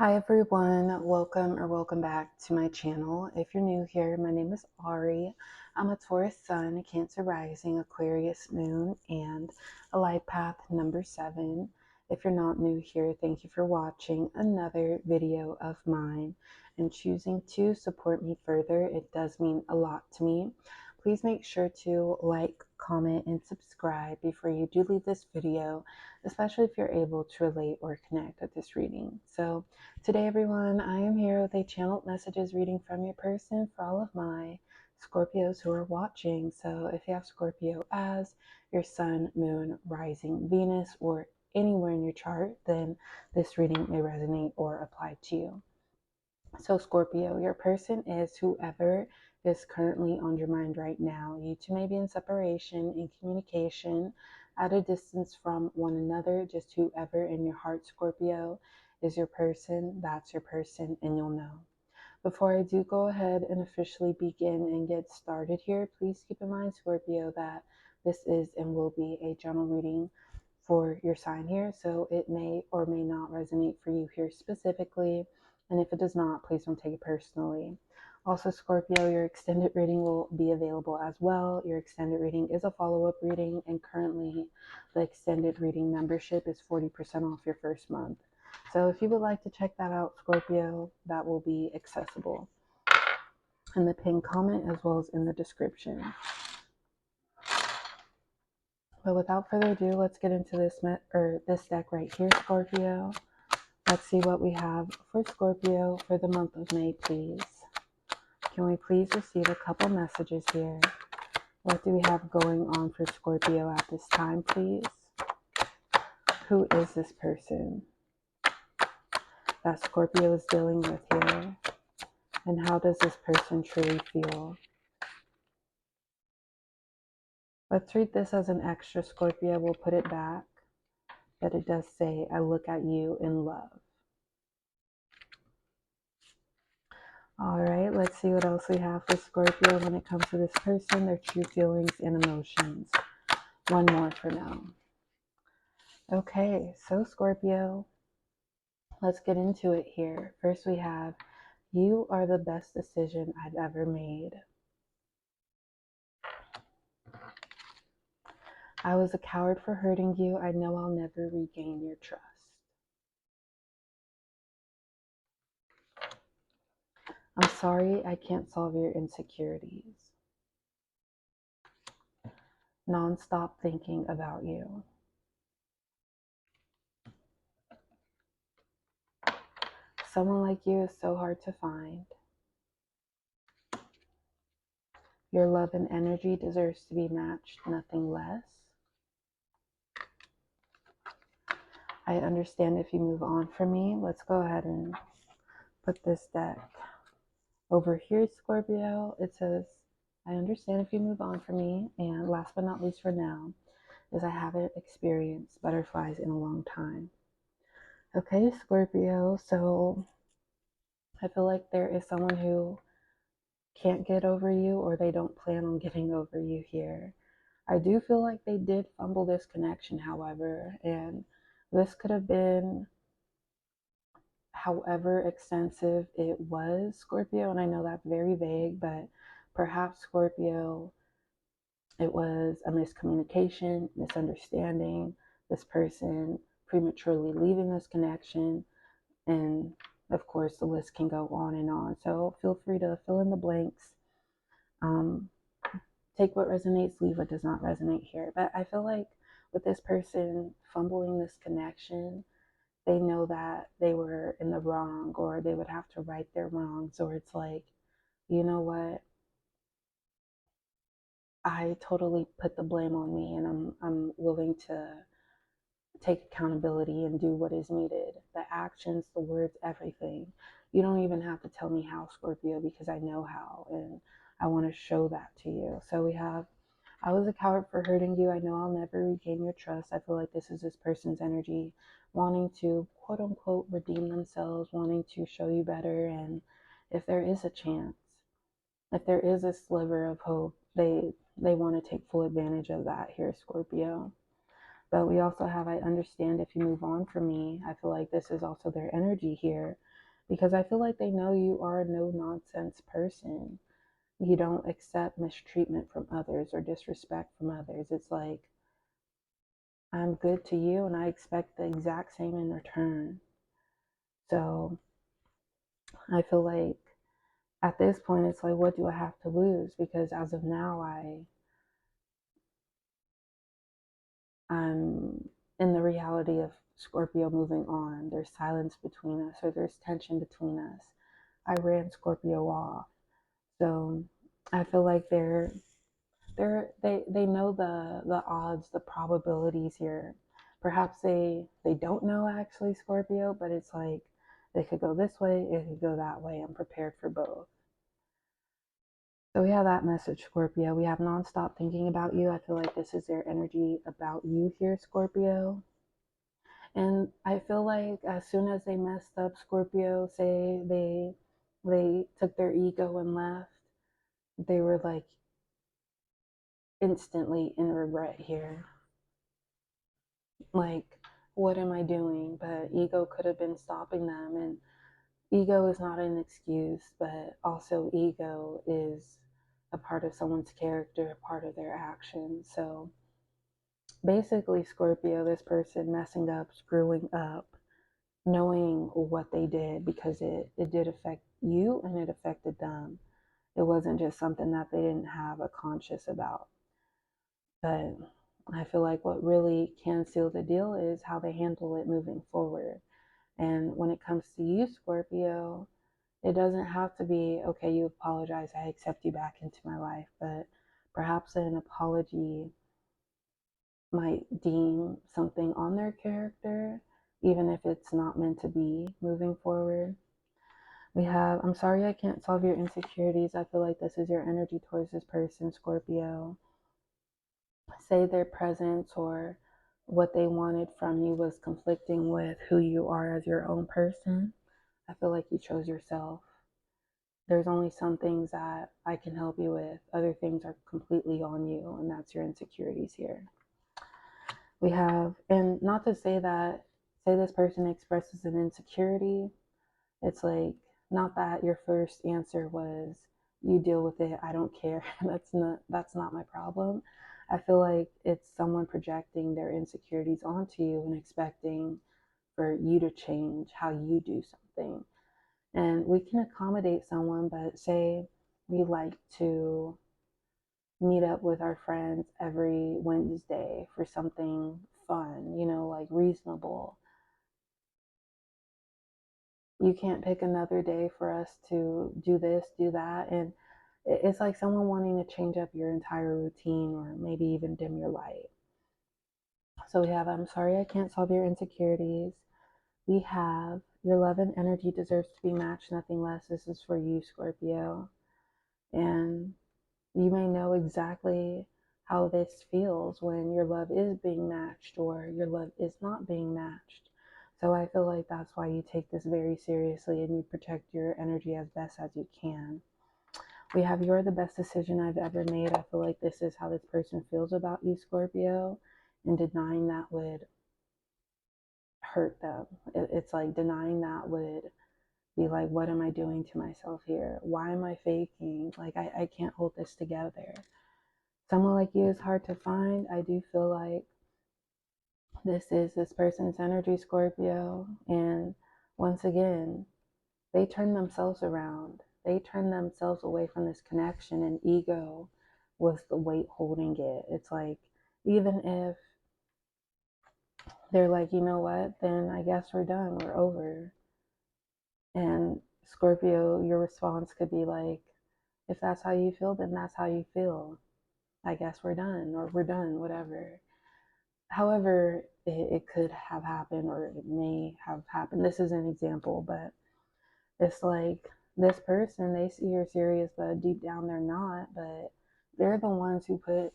Hi everyone, welcome back to my channel. If you're new here, my name is Ari. I'm a Taurus Sun, Cancer Rising, Aquarius Moon, and a light path number 7. If you're not new here, thank you for watching another video of mine and choosing to support me further. It does mean a lot to me. Please make sure to like, comment, and subscribe before you do leave this video, especially if you're able to relate or connect with this reading. So today, everyone, I am here with a channeled messages reading from your person for all of my Scorpios who are watching. So if you have Scorpio as your sun, moon, rising, Venus, or anywhere in your chart, then this reading may resonate or apply to you. So Scorpio, your person is whoever is currently on your mind right now. You two may be in separation, in communication, at a distance from one another. Just whoever in your heart, Scorpio, is your person, that's your person, and you'll know. Before I do go ahead and officially begin and get started here, please keep in mind, Scorpio, that this is and will be a general reading for your sign here, so it may or may not resonate for you here specifically, and if it does not, please don't take it personally. Also, Scorpio, your extended reading will be available as well. Your extended reading is a follow-up reading, and currently the extended reading membership is 40% off your first month. So if you would like to check that out, Scorpio, that will be accessible in the pinned comment as well as in the description. But without further ado, let's get into this deck right here, Scorpio. Let's see what we have for Scorpio for the month of May, please. Can we please receive a couple messages here? What do we have going on for Scorpio at this time, please? Who is this person that Scorpio is dealing with here? And how does this person truly feel? Let's read this as an extra, Scorpio. We'll put it back. But it does say, I look at you in love. All right, let's see what else we have for Scorpio when it comes to this person, their true feelings and emotions. One more for now. Okay, so Scorpio, let's get into it here. First we have, you are the best decision I've ever made. I was a coward for hurting you. I know I'll never regain your trust. I'm sorry I can't solve your insecurities. Non-stop thinking about you. Someone like you is so hard to find. Your love and energy deserves to be matched, nothing less. I understand if you move on from me. Let's go ahead and put this deck over here, Scorpio. It says, I understand if you move on from me. And last but not least for now, is I haven't experienced butterflies in a long time. Okay, Scorpio. So I feel like there is someone who can't get over you, or they don't plan on getting over you here. I do feel like they did fumble this connection, however, and this could have been however extensive it was, Scorpio, and I know that's very vague, but perhaps, Scorpio, it was a miscommunication, misunderstanding, this person prematurely leaving this connection, and of course the list can go on and on. So feel free to fill in the blanks. Take what resonates, leave what does not resonate here. But I feel like with this person fumbling this connection, they know that they were in the wrong, or they would have to right their wrongs, or it's like, you know what, I totally put the blame on me, and I'm willing to take accountability and do what is needed. The actions, the words, everything. You don't even have to tell me how, Scorpio, because I know how, and I want to show that to you. So we have, I was a coward for hurting you. I know I'll never regain your trust. I feel like this is this person's energy wanting to, quote unquote, redeem themselves, wanting to show you better. And if there is a chance, if there is a sliver of hope, they want to take full advantage of that here, Scorpio. But we also have, I understand if you move on from me. I feel like this is also their energy here, because I feel like they know you are a no nonsense person. You don't accept mistreatment from others or disrespect from others. It's like, I'm good to you and I expect the exact same in return. So I feel like at this point, it's like, what do I have to lose? Because as of now, I'm in the reality of Scorpio moving on. There's silence between us, or there's tension between us. I ran Scorpio off. So I feel like they know the odds, the probabilities here. Perhaps they don't know actually Scorpio, but it's like they could go this way, it could go that way. I'm prepared for both. So we have that message, Scorpio. We have nonstop thinking about you. I feel like this is their energy about you here, Scorpio. And I feel like as soon as they messed up, Scorpio, say they took their ego and left, they were like instantly in regret here. Like, what am I doing? But ego could have been stopping them. And ego is not an excuse, but also ego is a part of someone's character, a part of their actions. So basically, Scorpio, this person messing up, screwing up, knowing what they did, because it did affect you and it affected them. It wasn't just something that they didn't have a conscious about. But I feel like what really can seal the deal is how they handle it moving forward. And when it comes to you, Scorpio, it doesn't have to be, okay, you apologize, I accept you back into my life. But perhaps an apology might deem something on their character, even if it's not meant to be moving forward. We have, I'm sorry I can't solve your insecurities. I feel like this is your energy towards this person, Scorpio. Say their presence or what they wanted from you was conflicting with who you are as your own person. I feel like you chose yourself. There's only some things that I can help you with. Other things are completely on you, and that's your insecurities here. We have, and not to say that, say this person expresses an insecurity, it's like, not that your first answer was, you deal with it, I don't care. That's not my problem. I feel like it's someone projecting their insecurities onto you and expecting for you to change how you do something. And we can accommodate someone, but say we like to meet up with our friends every Wednesday for something fun, like reasonable. You can't pick another day for us to do this, do that. And it's like someone wanting to change up your entire routine or maybe even dim your light. So we have, I'm sorry I can't solve your insecurities. We have, your love and energy deserves to be matched, nothing less. This is for you, Scorpio. And you may know exactly how this feels when your love is being matched or your love is not being matched. So I feel like that's why you take this very seriously and you protect your energy as best as you can. We have, you're the best decision I've ever made. I feel like this is how this person feels about you, Scorpio, and denying that would hurt them. It's like denying that would be like, what am I doing to myself here? Why am I faking? Like, I can't hold this together. Someone like you is hard to find. I do feel like this is this person's energy, Scorpio. And once again, they turn themselves around. They turn themselves away from this connection, and ego was the weight holding it. It's like, even if they're like, you know what, then I guess we're done, we're over. And Scorpio, your response could be like, if that's how you feel, then that's how you feel. I guess we're done, or we're done, whatever. However, it could have happened, or it may have happened. This is an example, but it's like this person, they see you're serious, but deep down they're not. But they're the ones who put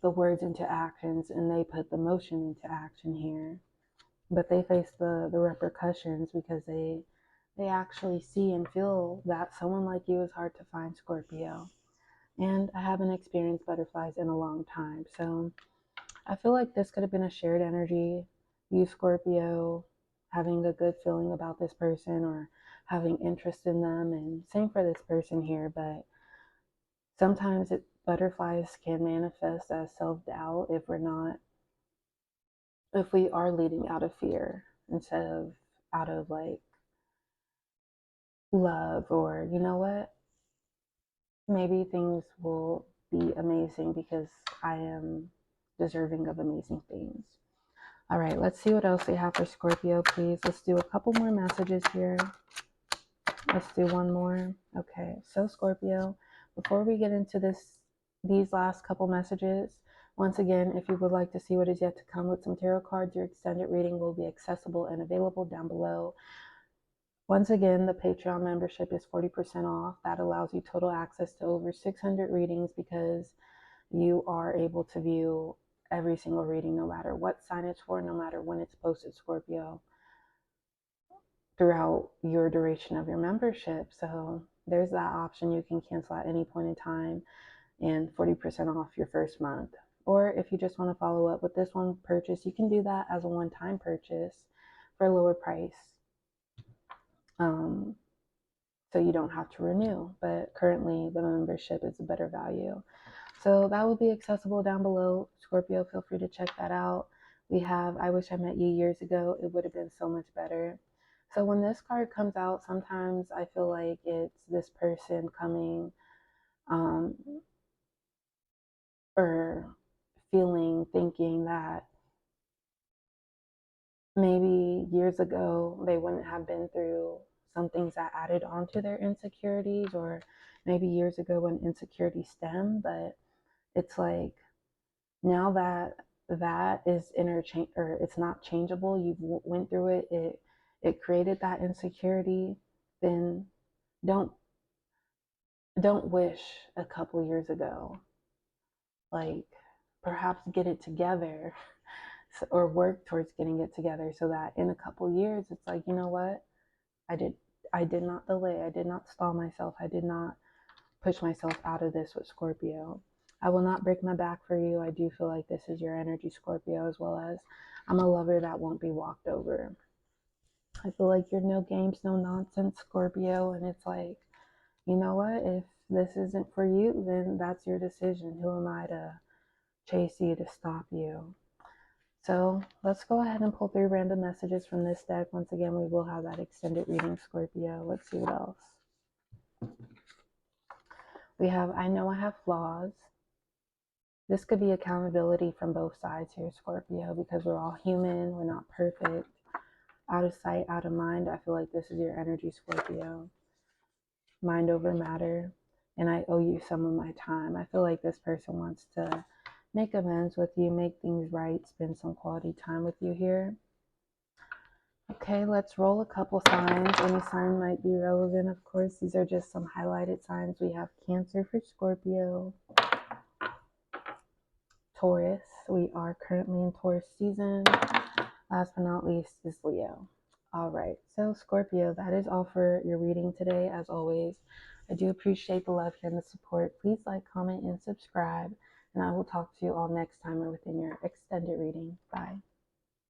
the words into actions and they put the motion into action here. But they face the repercussions because they actually see and feel that someone like you is hard to find, Scorpio. And I haven't experienced butterflies in a long time. So I feel like this could have been a shared energy. You, Scorpio, having a good feeling about this person or having interest in them, and same for this person here. But sometimes butterflies can manifest as self-doubt if we are leading out of fear instead of out of like love, or you know what, maybe things will be amazing because I am deserving of amazing things. All right, let's see what else they have for Scorpio, please. Let's do a couple more messages here. Let's do one more. Okay, so Scorpio, before we get into these last couple messages, once again, if you would like to see what is yet to come with some tarot cards, your extended reading will be accessible and available down below. Once again, the Patreon membership is 40% off. That allows you total access to over 600 readings because you are able to view every single reading, no matter what sign it's for, no matter when it's posted, Scorpio, throughout your duration of your membership. So there's that option. You can cancel at any point in time and 40% off your first month. Or if you just want to follow up with this one purchase, you can do that as a one-time purchase for a lower price. So you don't have to renew, but currently the membership is a better value. So that will be accessible down below. Scorpio, feel free to check that out. We have I Wish I Met You Years Ago. It would have been so much better. So when this card comes out, sometimes I feel like it's this person coming or thinking that maybe years ago they wouldn't have been through some things that added on to their insecurities, or maybe years ago when insecurity stemmed. But it's like now that that is interchange, or it's not changeable, you went through it created that insecurity, then don't wish a couple years ago. Like, perhaps get it together, or work towards getting it together, so that in a couple years it's like, you know what, I did not delay, I did not stall myself, I did not push myself out of this with Scorpio. I will not break my back for you. I do feel like this is your energy, Scorpio, as well as I'm a lover that won't be walked over. I feel like you're no games, no nonsense, Scorpio, and it's like, you know what, if this isn't for you, then that's your decision. Who am I to chase you, to stop you? So let's go ahead and pull 3 random messages from this deck. Once again, we will have that extended reading, Scorpio. Let's see what else. We have I Know I Have Flaws. This could be accountability from both sides here, Scorpio, because we're all human. We're not perfect. Out of sight, out of mind. I feel like this is your energy, Scorpio. Mind over matter. And I owe you some of my time. I feel like this person wants to make amends with you, make things right, spend some quality time with you here. Okay, let's roll a couple signs. Any sign might be relevant, of course. These are just some highlighted signs. We have Cancer for Scorpio. Taurus. We are currently in Taurus season. Last but not least is Leo. All right, so Scorpio, that is all for your reading today. As always, I do appreciate the love here and the support. Please like, comment, and subscribe. And I will talk to you all next time or within your extended reading. Bye.